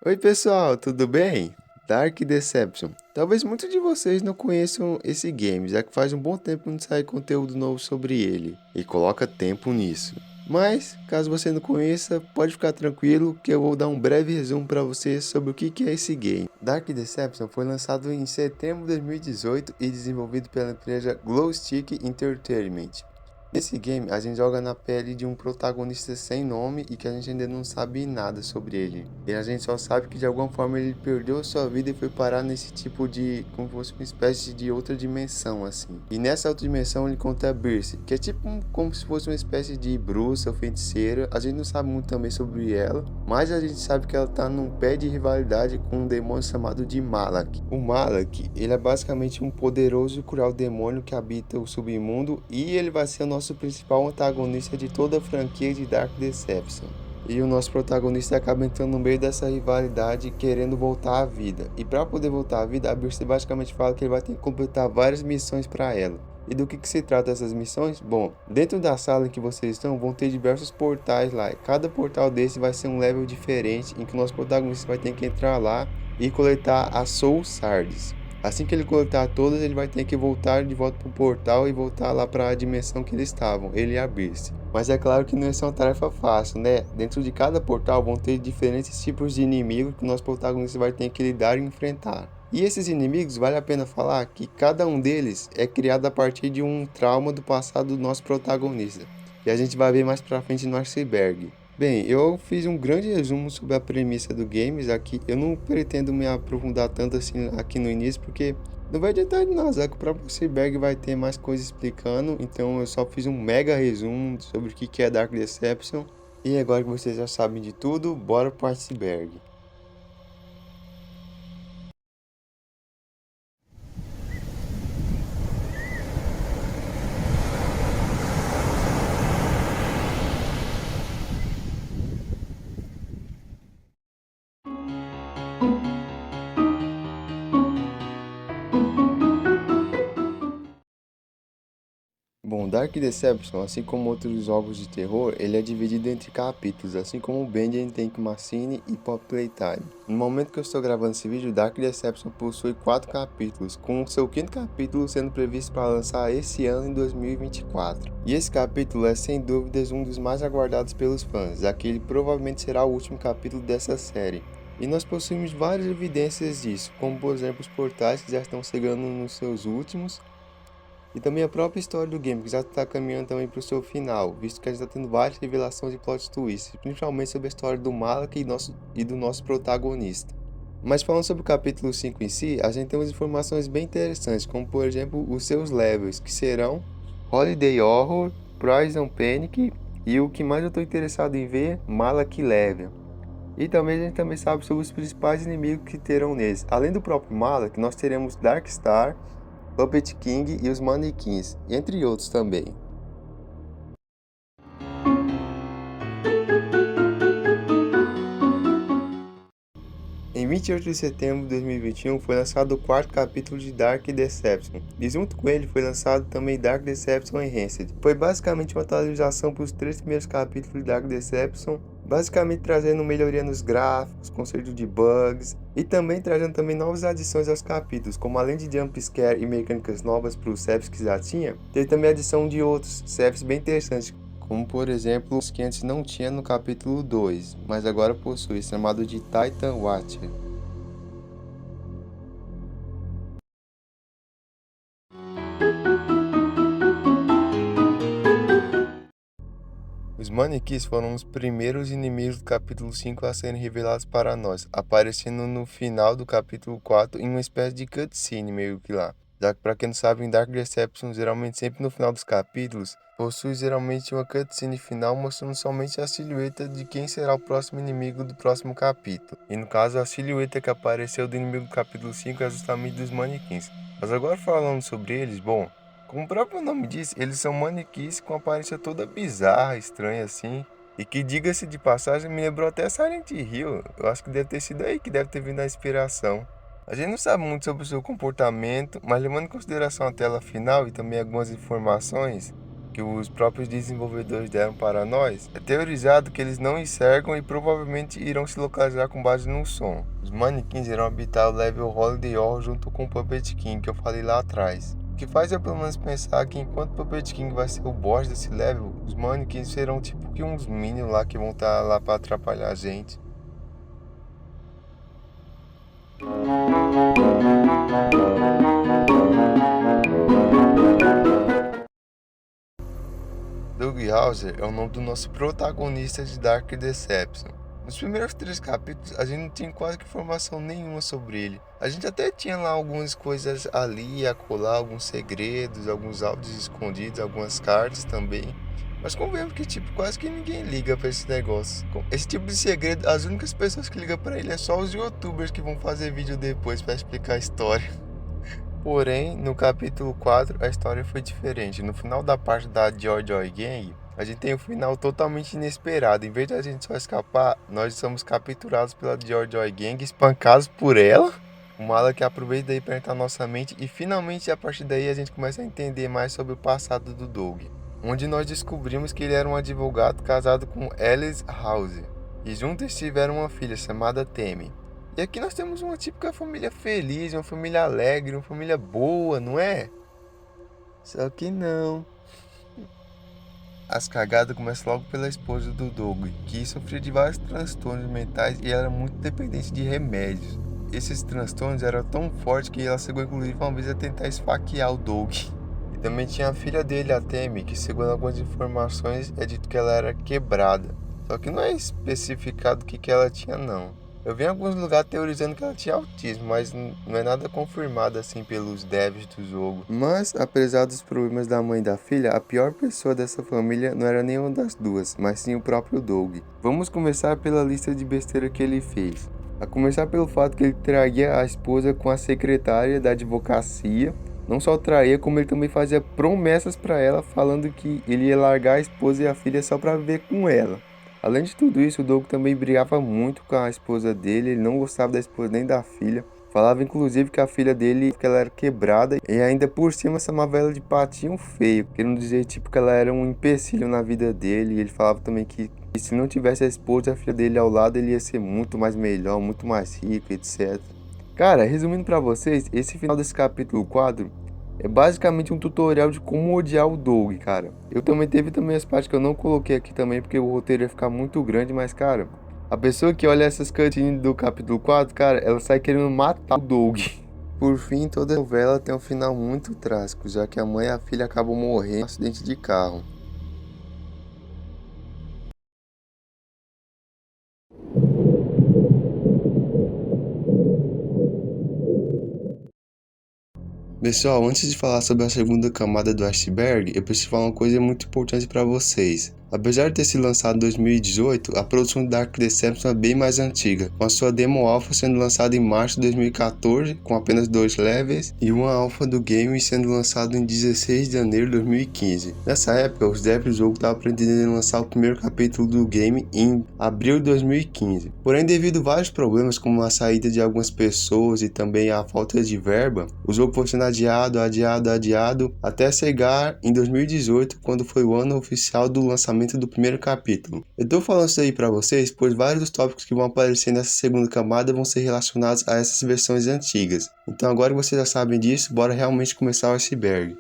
Oi pessoal, tudo bem? Dark Deception. Talvez muitos de vocês não conheçam esse game, já que faz um bom tempo que não sai conteúdo novo sobre ele e coloca tempo nisso. Mas, caso você não conheça, pode ficar tranquilo que eu vou dar um breve resumo para você sobre o que é esse game. Dark Deception foi lançado em setembro de 2018 e desenvolvido pela empresa Glowstick Entertainment. Nesse game, a gente joga na pele de um protagonista sem nome e que a gente ainda não sabe nada sobre ele. E a gente só sabe que de alguma forma ele perdeu a sua vida e foi parar nesse tipo de, como se fosse uma espécie de outra dimensão, assim. E nessa outra dimensão ele encontra a Birce, que é tipo como se fosse uma espécie de bruxa ou feiticeira. A gente não sabe muito também sobre ela, mas a gente sabe que ela tá num pé de rivalidade com um demônio chamado de Malak. O Malak, ele é basicamente um poderoso e cruel demônio que habita o submundo e ele vai ser o nosso principal antagonista de toda a franquia de Dark Deception. E o nosso protagonista acaba entrando no meio dessa rivalidade querendo voltar à vida. E para poder voltar à vida, a Birce basicamente fala que ele vai ter que completar várias missões para ela. E do que se trata essas missões? Bom, dentro da sala em que vocês estão, vão ter diversos portais lá. E cada portal desse vai ser um level diferente, em que o nosso protagonista vai ter que entrar lá e coletar as Soul Shards. Assim que ele coletar todas, ele vai ter que voltar de volta pro portal e voltar lá para a dimensão que eles estavam, ele e a Birce. Mas é claro que não é uma tarefa fácil, né? Dentro de cada portal vão ter diferentes tipos de inimigos que o nosso protagonista vai ter que lidar e enfrentar. E esses inimigos, vale a pena falar que cada um deles é criado a partir de um trauma do passado do nosso protagonista, que a gente vai ver mais pra frente no Iceberg. Bem, eu fiz um grande resumo sobre a premissa do games aqui. Eu não pretendo me aprofundar tanto assim aqui no início, porque não vai adiantar de nada, já que o próprio Iceberg vai ter mais coisas explicando. Então eu só fiz um mega resumo sobre o que é Dark Deception. E agora que vocês já sabem de tudo, bora pro Iceberg. Bom, Dark Deception, assim como outros jogos de terror, ele é dividido entre capítulos, assim como Benjamin Tank Machine e Pop Playtime. No momento que eu estou gravando esse vídeo, Dark Deception possui 4 capítulos, com o seu quinto capítulo sendo previsto para lançar esse ano em 2024. E esse capítulo é sem dúvidas um dos mais aguardados pelos fãs, já que ele provavelmente será o último capítulo dessa série. E nós possuímos várias evidências disso, como por exemplo os portais que já estão chegando nos seus últimos, e também a própria história do game, que já está caminhando também para o seu final, visto que a gente está tendo várias revelações e plot twists, principalmente sobre a história do Malak e do nosso protagonista. Mas falando sobre o capítulo 5 em si, a gente tem umas informações bem interessantes, como por exemplo os seus levels, que serão Holiday Horror, Prison Panic e o que mais eu estou interessado em ver, Malak Level. E também a gente também sabe sobre os principais inimigos que terão neles. Além do próprio Malak, nós teremos Darkstar, Puppet King e os Manequins, entre outros também. Em 28 de setembro de 2021 foi lançado o quarto capítulo de Dark Deception, e junto com ele foi lançado também Dark Deception Enhanced. Foi basicamente uma atualização para os 3 primeiros capítulos de Dark Deception, basicamente trazendo melhoria nos gráficos, conserto de bugs, e também trazendo também novas adições aos capítulos, como além de jump scare e mecânicas novas para os chefes que já tinha, teve também a adição de outros chefes bem interessantes, como por exemplo os que antes não tinha no capítulo 2, mas agora possui, chamado de Titan Watcher. Os manequins foram os primeiros inimigos do capítulo 5 a serem revelados para nós, aparecendo no final do capítulo 4 em uma espécie de cutscene meio que lá. Já que para quem não sabe, em Dark Deception, geralmente sempre no final dos capítulos, possui geralmente uma cutscene final mostrando somente a silhueta de quem será o próximo inimigo do próximo capítulo. E no caso, a silhueta que apareceu do inimigo do capítulo 5 é justamente dos manequins. Mas agora falando sobre eles, bom, como o próprio nome diz, eles são manequins com aparência toda bizarra, estranha assim. E que, diga-se de passagem, me lembrou até Silent Hill. Eu acho que deve ter sido aí que deve ter vindo a inspiração. A gente não sabe muito sobre o seu comportamento, mas levando em consideração a tela final e também algumas informações que os próprios desenvolvedores deram para nós, é teorizado que eles não enxergam e provavelmente irão se localizar com base no som. Os manequins irão habitar o level Holiday Horror junto com o Puppet King que eu falei lá atrás. O que faz eu pelo menos pensar que enquanto o Puppet King vai ser o boss desse level, os manequins serão tipo que uns minions lá que vão estar lá para atrapalhar a gente. Doug Hauser é o nome do nosso protagonista de Dark Deception. Nos primeiros 3 capítulos a gente não tinha quase que informação nenhuma sobre ele. A gente até tinha lá algumas coisas ali a colar, alguns segredos, alguns áudios escondidos, algumas cartas também. Mas convenhamos que tipo, quase que ninguém liga pra esse negócio. Esse tipo de segredo, as únicas pessoas que ligam pra ele é só os youtubers que vão fazer vídeo depois pra explicar a história. Porém, no capítulo 4, a história foi diferente. No final da parte da Joy Joy Gang, a gente tem um final totalmente inesperado. Em vez de a gente só escapar, nós somos capturados pela Joy Joy Gang, espancados por ela. Uma ala que aproveita daí para entrar na nossa mente e finalmente a partir daí a gente começa a entender mais sobre o passado do Doug. Onde nós descobrimos que ele era um advogado casado com Alice House. E juntos tiveram uma filha chamada Tammy. E aqui nós temos uma típica família feliz, uma família alegre, uma família boa, não é? Só que não. As cagadas começam logo pela esposa do Doug, que sofria de vários transtornos mentais e era muito dependente de remédios. Esses transtornos eram tão fortes que ela chegou inclusive uma vez a tentar esfaquear o Doug. E também tinha a filha dele, a Tammy, que segundo algumas informações é dito que ela era quebrada. Só que não é especificado o que ela tinha não. Eu vi em alguns lugares teorizando que ela tinha autismo, mas não é nada confirmado assim pelos devs do jogo. Mas, apesar dos problemas da mãe e da filha, a pior pessoa dessa família não era nenhuma das duas, mas sim o próprio Doug. Vamos começar pela lista de besteira que ele fez. A começar pelo fato que ele traía a esposa com a secretária da advocacia. Não só traía, como ele também fazia promessas para ela, falando que ele ia largar a esposa e a filha só para viver com ela. Além de tudo isso, o Doug também brigava muito com a esposa dele, ele não gostava da esposa nem da filha. Falava inclusive que a filha dele, que ela era quebrada e ainda por cima chamava ela de patinho feio, querendo dizer tipo que ela era um empecilho na vida dele. E ele falava também que se não tivesse a esposa e a filha dele ao lado, ele ia ser muito mais melhor, muito mais rico, etc. Cara, resumindo pra vocês, esse final desse capítulo 4 é basicamente um tutorial de como odiar o Doug, cara. Eu também teve também as partes que eu não coloquei aqui também, porque o roteiro ia ficar muito grande, mas, cara, a pessoa que olha essas cutscenes do capítulo 4, cara, ela sai querendo matar o Doug. Por fim, toda a novela tem um final muito trágico, já que a mãe e a filha acabam morrendo em um acidente de carro. Pessoal, antes de falar sobre a segunda camada do iceberg, eu preciso falar uma coisa muito importante para vocês. Apesar de ter sido lançado em 2018, a produção de Dark Deception é bem mais antiga, com a sua demo alpha sendo lançada em março de 2014, com apenas 2 levels, e uma alpha do game sendo lançado em 16 de janeiro de 2015. Nessa época, os devs do jogo estavam pretendendo lançar o primeiro capítulo do game em abril de 2015. Porém, devido a vários problemas como a saída de algumas pessoas e também a falta de verba, o jogo foi sendo adiado, até chegar em 2018, quando foi o ano oficial do lançamento do primeiro capítulo. Eu tô falando isso aí pra vocês, pois vários dos tópicos que vão aparecer nessa segunda camada vão ser relacionados a essas versões antigas. Então agora que vocês já sabem disso, bora realmente começar o iceberg.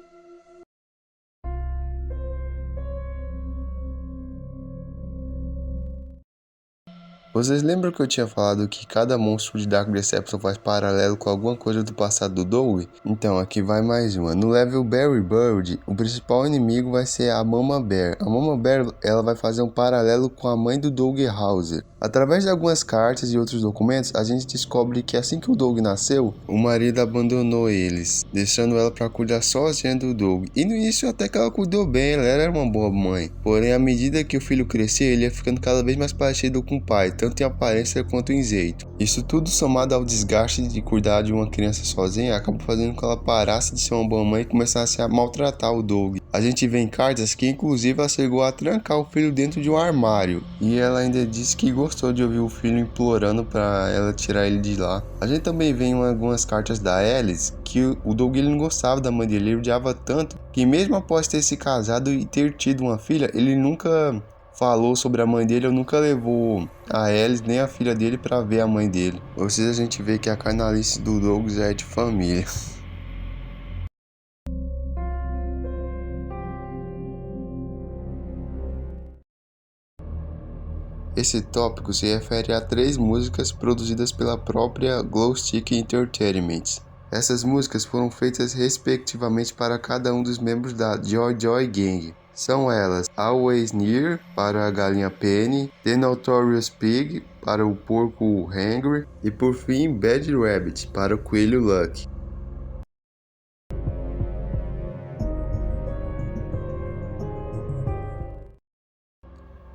Vocês lembram que eu tinha falado que cada monstro de Dark Deception faz paralelo com alguma coisa do passado do Doug? Então, aqui vai mais uma. No level Berry Bird, o principal inimigo vai ser a Mama Bear. A Mama Bear, ela vai fazer um paralelo com a mãe do Doug Hauser. Através de algumas cartas e outros documentos, a gente descobre que assim que o Doug nasceu, o marido abandonou eles, deixando ela para cuidar sozinha do Doug. E no início até que ela cuidou bem, ela era uma boa mãe. Porém, à medida que o filho crescia, ele ia ficando cada vez mais parecido com o pai, tanto tanto em aparência quanto em jeito. Isso tudo somado ao desgaste de cuidar de uma criança sozinha acabou fazendo com que ela parasse de ser uma boa mãe e começasse a maltratar o Doug. A gente vê em cartas que inclusive ela chegou a trancar o filho dentro de um armário, e ela ainda disse que gostou de ouvir o filho implorando para ela tirar ele de lá. A gente também vê em algumas cartas da Alice que o Doug ele não gostava da mãe dele, ele odiava tanto que mesmo após ter se casado e ter tido uma filha, ele nunca falou sobre a mãe dele, ou nunca levou a Alice nem a filha dele para ver a mãe dele. Ou seja, a gente vê que a canalice do Doug já é de família. Esse tópico se refere a 3 músicas produzidas pela própria Glowstick Entertainment. Essas músicas foram feitas respectivamente para cada um dos membros da Joy Joy Gang. São elas Always Near para a galinha Penny, The Notorious Pig para o porco Hangry e por fim Bad Rabbit para o coelho Lucky.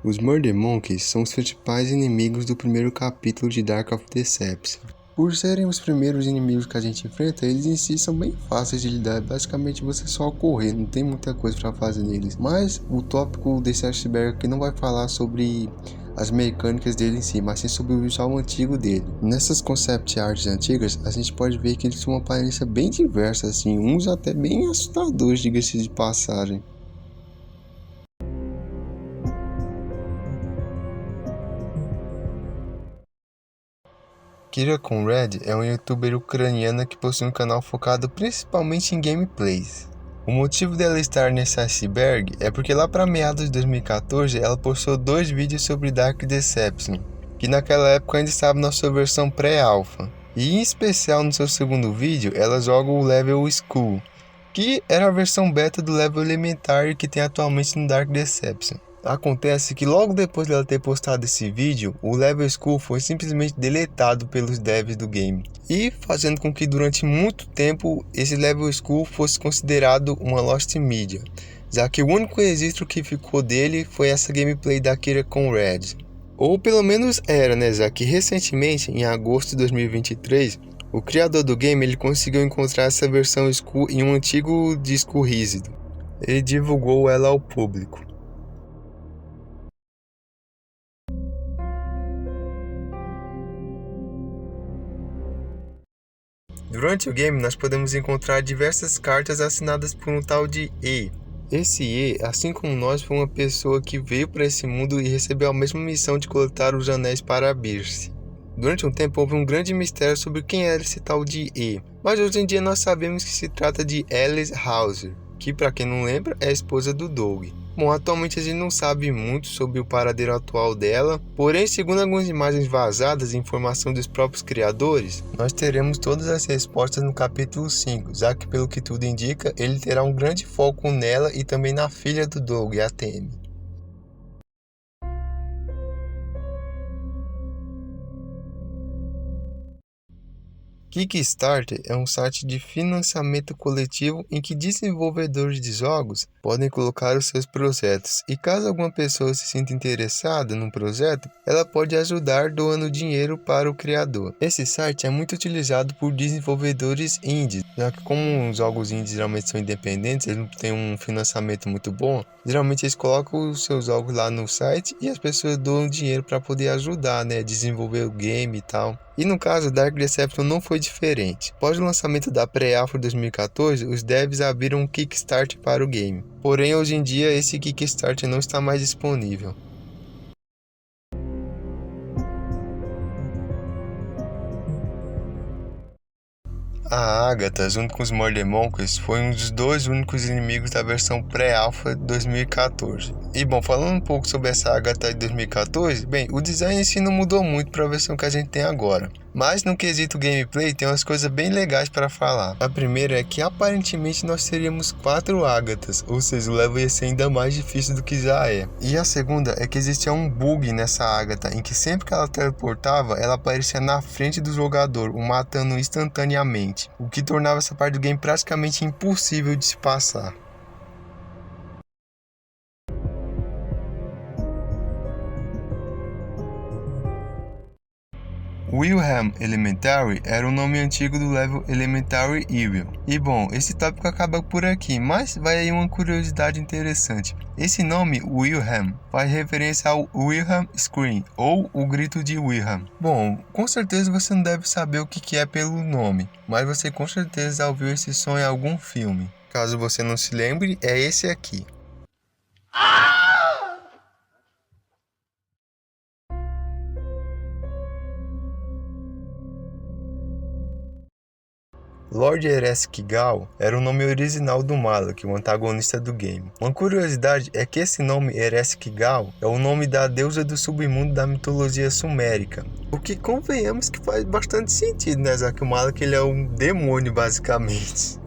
Os Murder Monkeys são os principais inimigos do primeiro capítulo de Dark of Deception. Por serem os primeiros inimigos que a gente enfrenta, eles em si são bem fáceis de lidar, basicamente você só correr, não tem muita coisa para fazer neles. Mas o tópico desse iceberg aqui não vai falar sobre as mecânicas dele em si, mas sim sobre o visual antigo dele. Nessas concept arts antigas, a gente pode ver que eles têm uma aparência bem diversa, assim, uns até bem assustadores, diga-se de passagem. Kira Conrad é uma youtuber ucraniana que possui um canal focado principalmente em gameplays. O motivo dela estar nesse iceberg é porque lá para meados de 2014 ela postou 2 vídeos sobre Dark Deception, que naquela época ainda estava na sua versão pré-alpha. E em especial no seu segundo vídeo ela joga o level School, que era a versão beta do level elementar que tem atualmente no Dark Deception. Acontece que logo depois dela ter postado esse vídeo, o Level School foi simplesmente deletado pelos devs do game, e fazendo com que durante muito tempo esse Level School fosse considerado uma Lost Media, já que o único registro que ficou dele foi essa gameplay da Kira Conrad. Ou pelo menos era, né, já que recentemente, em agosto de 2023, o criador do game ele conseguiu encontrar essa versão School em um antigo disco rígido. Ele divulgou ela ao público. Durante o game, nós podemos encontrar diversas cartas assinadas por um tal de E. Esse E, assim como nós, foi uma pessoa que veio para esse mundo e recebeu a mesma missão de coletar os anéis para Birce. Durante um tempo houve um grande mistério sobre quem era esse tal de E, mas hoje em dia nós sabemos que se trata de Alice Hauser, que para quem não lembra é a esposa do Doug. Bom, atualmente a gente não sabe muito sobre o paradeiro atual dela, porém, segundo algumas imagens vazadas e informação dos próprios criadores, nós teremos todas as respostas no capítulo 5, já que pelo que tudo indica, ele terá um grande foco nela e também na filha do Doug, a Tammy. Kickstarter é um site de financiamento coletivo em que desenvolvedores de jogos podem colocar os seus projetos, e caso alguma pessoa se sinta interessada num projeto, ela pode ajudar doando dinheiro para o criador. Esse site é muito utilizado por desenvolvedores indies, já que como os jogos indies geralmente são independentes, eles não têm um financiamento muito bom, geralmente eles colocam os seus jogos lá no site e as pessoas doam dinheiro para poder ajudar, né, a desenvolver o game e tal. E no caso, Dark Deception não foi diferente. Após o lançamento da pré-alpha 2014, os devs abriram um Kickstarter para o game. Porém, hoje em dia, esse Kickstarter não está mais disponível. A Agatha, junto com os Murder Monkeys, foi um dos 2 únicos inimigos da versão pré-alpha de 2014. E bom, falando um pouco sobre essa Agatha de 2014, bem, o design em si não mudou muito para a versão que a gente tem agora. Mas no quesito gameplay tem umas coisas bem legais para falar. A primeira é que aparentemente nós teríamos 4 Agathas, ou seja, o level ia ser ainda mais difícil do que já é. E a segunda é que existia um bug nessa Agatha, em que sempre que ela teleportava, ela aparecia na frente do jogador, o matando instantaneamente, o que tornava essa parte do game praticamente impossível de se passar. Wilhelm Elementary era o nome antigo do level Elementary Evil. E bom, esse tópico acaba por aqui, mas vai aí uma curiosidade interessante. Esse nome, Wilhelm, faz referência ao Wilhelm Scream, ou o grito de Wilhelm. Bom, com certeza você não deve saber o que é pelo nome, mas você com certeza já ouviu esse som em algum filme. Caso você não se lembre, é esse aqui. Lord Ereskkigal era o nome original do Malak, o antagonista do game. Uma curiosidade é que esse nome Ereskkigal é o nome da deusa do submundo da mitologia sumérica. O que convenhamos que faz bastante sentido, né? Já que o Malak ele é um demônio basicamente.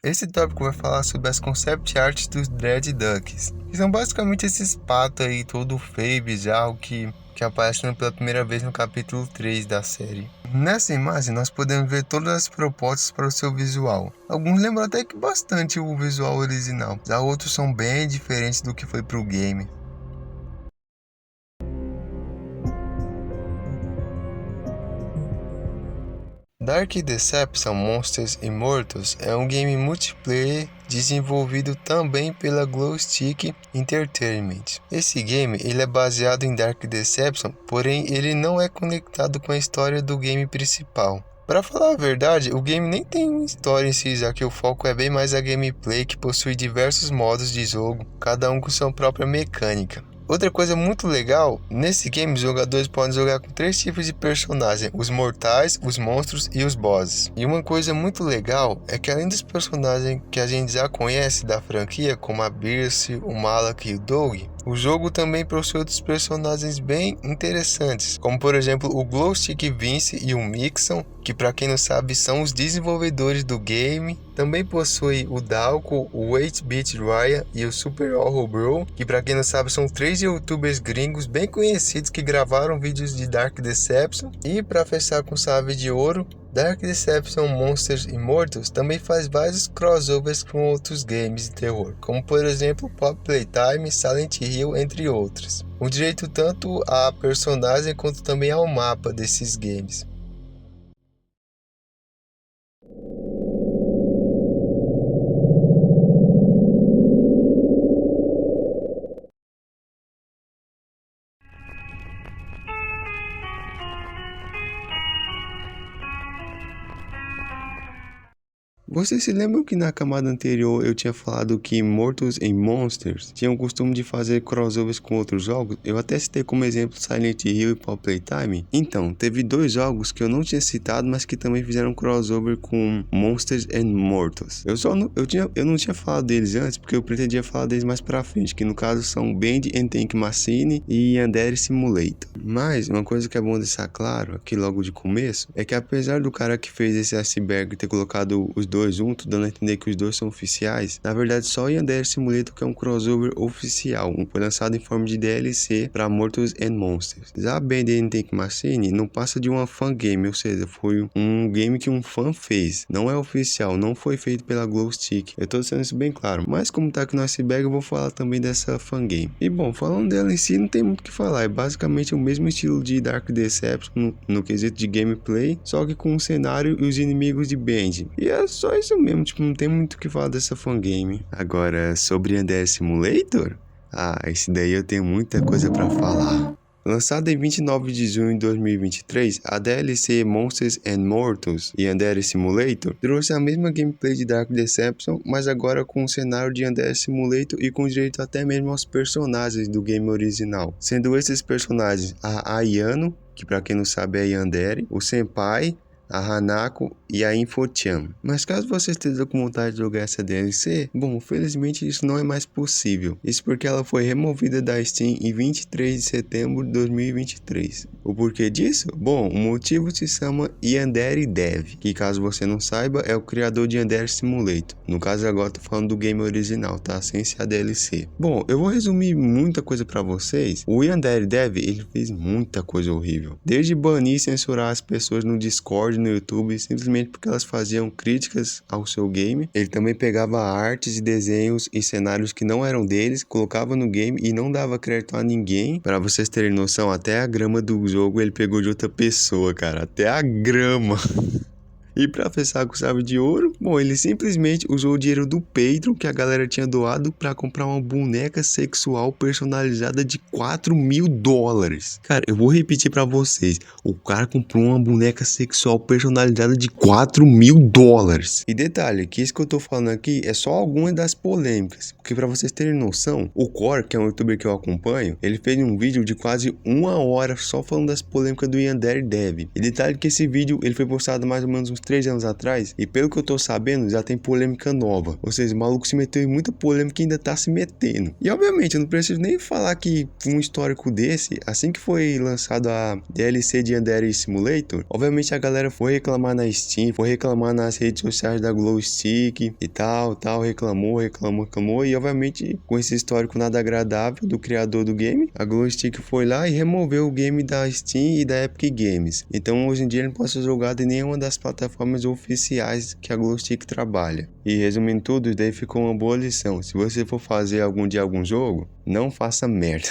Esse tópico vai falar sobre as concept arts dos Dread Ducks, que são basicamente esses patos aí, todo feio, bizarro, que aparecem pela primeira vez no capítulo 3 da série. Nessa imagem nós podemos ver todas as propostas para o seu visual. Alguns lembram até que bastante o visual original, já outros são bem diferentes do que foi para o game. Dark Deception Monsters Immortals é um game multiplayer desenvolvido também pela Glowstick Entertainment. Esse game ele é baseado em Dark Deception, porém ele não é conectado com a história do game principal. Para falar a verdade, o game nem tem uma história em si, já que o foco é bem mais a gameplay, que possui diversos modos de jogo, cada um com sua própria mecânica. Outra coisa muito legal, nesse game os jogadores podem jogar com 3 tipos de personagens, os mortais, os monstros e os bosses. E uma coisa muito legal é que além dos personagens que a gente já conhece da franquia, como a Birce, o Malak e o Doug, o jogo também possui outros personagens bem interessantes, como por exemplo o Glowstick Vince e o Mixon, que para quem não sabe são os desenvolvedores do game. Também possui o Dalco, o 8-Bit Ryan e o Super Horror Bro, que para quem não sabe são 3 youtubers gringos bem conhecidos que gravaram vídeos de Dark Deception. E para fechar com chave de ouro, Dark Deception Monsters Immortals também faz vários crossovers com outros games de terror, como por exemplo Pop Playtime, Silent Hill, entre outros. Com direito tanto a personagem quanto também ao mapa desses games. Vocês se lembram que na camada anterior eu tinha falado que Mortals and Monsters tinham o costume de fazer crossovers com outros jogos? Eu até citei como exemplo Silent Hill e Pop Playtime. Então, teve 2 jogos que eu não tinha citado, mas que também fizeram crossover com Monsters and Mortals. Eu não tinha falado deles antes, porque eu pretendia falar deles mais pra frente, que no caso são Band and Tank Machine e Yandere Simulator. Mas, uma coisa que é bom deixar claro, aqui logo de começo, é que apesar do cara que fez esse iceberg ter colocado os dois juntos, dando a entender que os dois são oficiais, na verdade só o Yandere Simulator que é um crossover oficial, foi lançado em forma de DLC para Mortals and Monsters. Já a Band and Tank Machine não passa de uma fangame, ou seja, foi um game que um fã fez, não é oficial, não foi feito pela Glowstick, eu tô deixando isso bem claro, mas como tá aqui no iceberg eu vou falar também dessa fangame. E bom, falando dela em si não tem muito o que falar, é basicamente o mesmo estilo de Dark Deception no quesito de gameplay, só que com o cenário e os inimigos de Band. E é só isso mesmo, tipo, não tem muito o que falar dessa fangame. Agora, sobre Yandere Simulator? Esse daí eu tenho muita coisa pra falar. Lançada em 29 de junho de 2023, a DLC Monsters and Mortals e Yandere Simulator trouxe a mesma gameplay de Dark Deception, mas agora com o cenário de Yandere Simulator e com direito até mesmo aos personagens do game original. Sendo esses personagens a Ayano, que pra quem não sabe é Yandere, o Senpai, a Hanako e a Info-chan. Mas caso você esteja com vontade de jogar essa DLC, bom, felizmente isso não é mais possível. Isso porque ela foi removida da Steam em 23 de setembro de 2023. O porquê disso? Bom, o motivo se chama Yandere Dev, que caso você não saiba é o criador de Yandere Simulator. No caso agora tô falando do game original, tá? Sem ser a DLC. Bom, eu vou resumir muita coisa pra vocês. O Yandere Dev, ele fez muita coisa horrível. Desde banir e censurar as pessoas no Discord vídeo no YouTube simplesmente porque elas faziam críticas ao seu game. Ele também pegava artes e desenhos e cenários que não eram deles, colocava no game e não dava crédito a ninguém. Para vocês terem noção, até a grama do jogo ele pegou de outra pessoa, cara. Até a grama. E pra fechar com chave de ouro, bom, ele simplesmente usou o dinheiro do Patreon que a galera tinha doado pra comprar uma boneca sexual personalizada de $4.000. Cara, eu vou repetir pra vocês, o cara comprou uma boneca sexual personalizada de $4.000. E detalhe, que isso que eu tô falando aqui é só algumas das polêmicas, porque pra vocês terem noção, o Core, que é um youtuber que eu acompanho, ele fez um vídeo de quase 1 hora só falando das polêmicas do Yandere Dev. E detalhe que esse vídeo ele foi postado mais ou menos uns 3 anos atrás, e pelo que eu tô sabendo, já tem polêmica nova. Ou seja, o maluco se meteu em muita polêmica e ainda tá se metendo. E obviamente, eu não preciso nem falar que um histórico desse, assim que foi lançado a DLC de Yandere Simulator, obviamente a galera foi reclamar na Steam, foi reclamar nas redes sociais da Glowstick e tal, reclamou, e obviamente, com esse histórico nada agradável do criador do game, a Glowstick foi lá e removeu o game da Steam e da Epic Games. Então, hoje em dia, ele não pode ser jogado em nenhuma das plataformas oficiais que a Glowstick trabalha. E resumindo tudo, daí ficou uma boa lição. Se você for fazer algum dia algum jogo, não faça merda.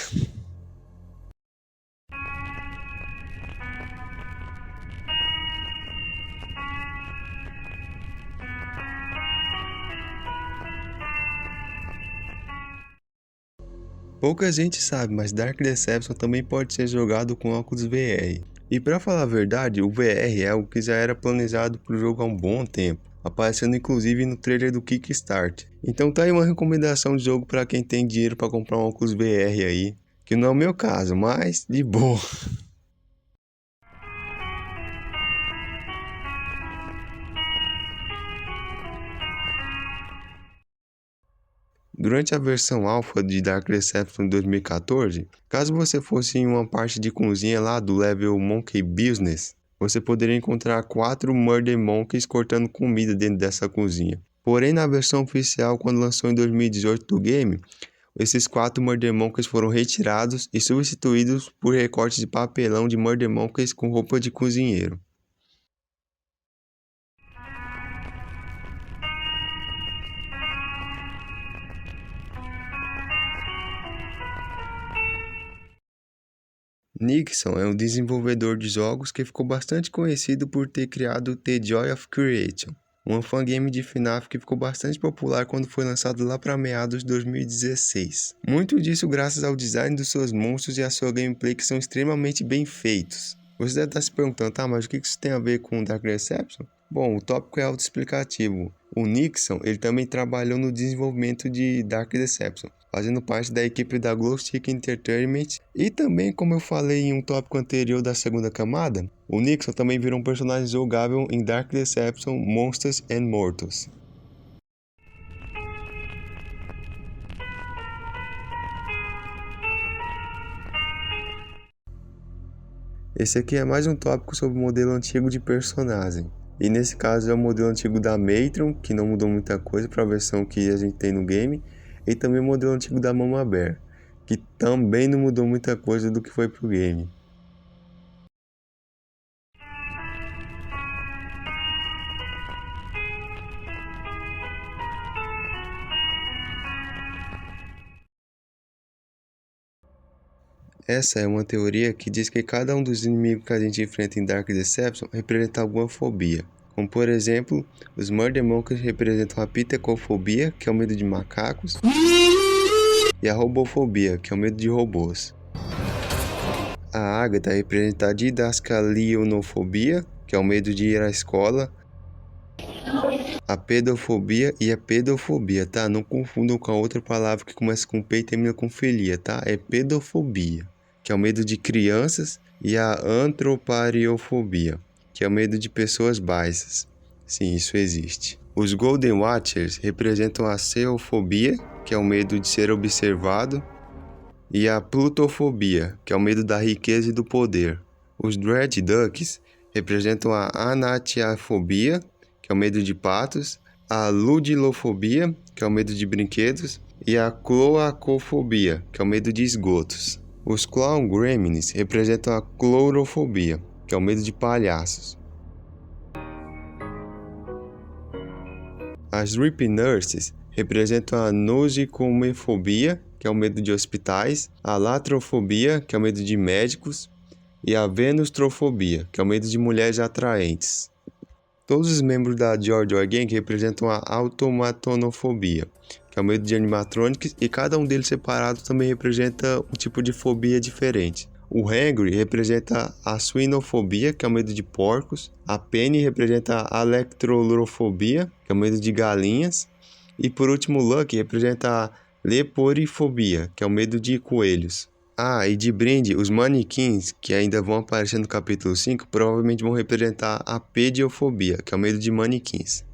Pouca gente sabe, mas Dark Deception também pode ser jogado com óculos VR. E pra falar a verdade, o VR é algo que já era planejado pro jogo há um bom tempo, aparecendo inclusive no trailer do Kickstart. Então tá aí uma recomendação de jogo pra quem tem dinheiro pra comprar um óculos VR aí, que não é o meu caso, mas de boa. Durante a versão alpha de Dark Deception 2014, caso você fosse em uma parte de cozinha lá do level Monkey Business, você poderia encontrar 4 Murder Monkeys cortando comida dentro dessa cozinha. Porém, na versão oficial, quando lançou em 2018 do game, esses 4 Murder Monkeys foram retirados e substituídos por recortes de papelão de Murder Monkeys com roupa de cozinheiro. Nixon é um desenvolvedor de jogos que ficou bastante conhecido por ter criado The Joy of Creation, uma fangame de FNAF que ficou bastante popular quando foi lançado lá para meados de 2016. Muito disso graças ao design dos seus monstros e a sua gameplay que são extremamente bem feitos. Você deve estar se perguntando, tá, mas o que isso tem a ver com Dark Deception? Bom, o tópico é autoexplicativo. O Nixon, ele também trabalhou no desenvolvimento de Dark Deception, fazendo parte da equipe da Glowstick Entertainment, e também, como eu falei em um tópico anterior da segunda camada, o Nixon também virou um personagem jogável em Dark Deception Monsters and Mortals. Esse aqui é mais um tópico sobre o modelo antigo de personagem. E nesse caso é o modelo antigo da Matron, que não mudou muita coisa para a versão que a gente tem no game. E também o modelo antigo da Mama Bear, que também não mudou muita coisa do que foi pro game. Essa é uma teoria que diz que cada um dos inimigos que a gente enfrenta em Dark Deception representa alguma fobia. Como por exemplo, os Murder Monkeys representam a pitecofobia, que é o medo de macacos, e a robofobia, que é o medo de robôs. A Agatha representa a didascalionofobia, que é o medo de ir à escola, a pedofobia e a pedofobia, tá? Não confundam com a outra palavra que começa com P e termina com filia, tá? É pedofobia, que é o medo de crianças, e a antropariofobia, que é o medo de pessoas baixas. Sim, isso existe. Os Golden Watchers representam a ceofobia, que é o medo de ser observado, e a plutofobia, que é o medo da riqueza e do poder. Os Dread Ducks representam a anatiafobia, que é o medo de patos, a ludilofobia, que é o medo de brinquedos, e a cloacofobia, que é o medo de esgotos. Os Clown Gremlins representam a clorofobia, que é o medo de palhaços. As Sleep Nurses representam a nosicomefobia, que é o medo de hospitais, a latrofobia, que é o medo de médicos, e a venustrofobia, que é o medo de mulheres atraentes. Todos os membros da Joy Gang representam a automatonofobia, que é o medo de animatrônicos, e cada um deles separado também representa um tipo de fobia diferente. O Hangry representa a suinofobia, que é o medo de porcos. A Penny representa a electrolorofobia, que é o medo de galinhas. E por último, o Lucky representa a leporifobia, que é o medo de coelhos. Ah, e de brinde, os manequins, que ainda vão aparecer no capítulo 5, provavelmente vão representar a pediofobia, que é o medo de manequins.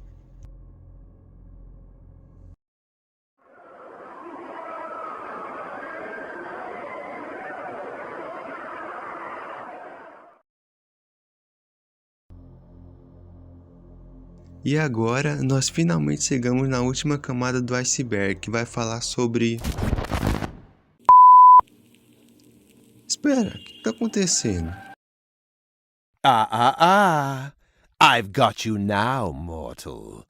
E agora, nós finalmente chegamos na última camada do iceberg, que vai falar sobre... Espera, o que tá acontecendo? I've got you now, mortal.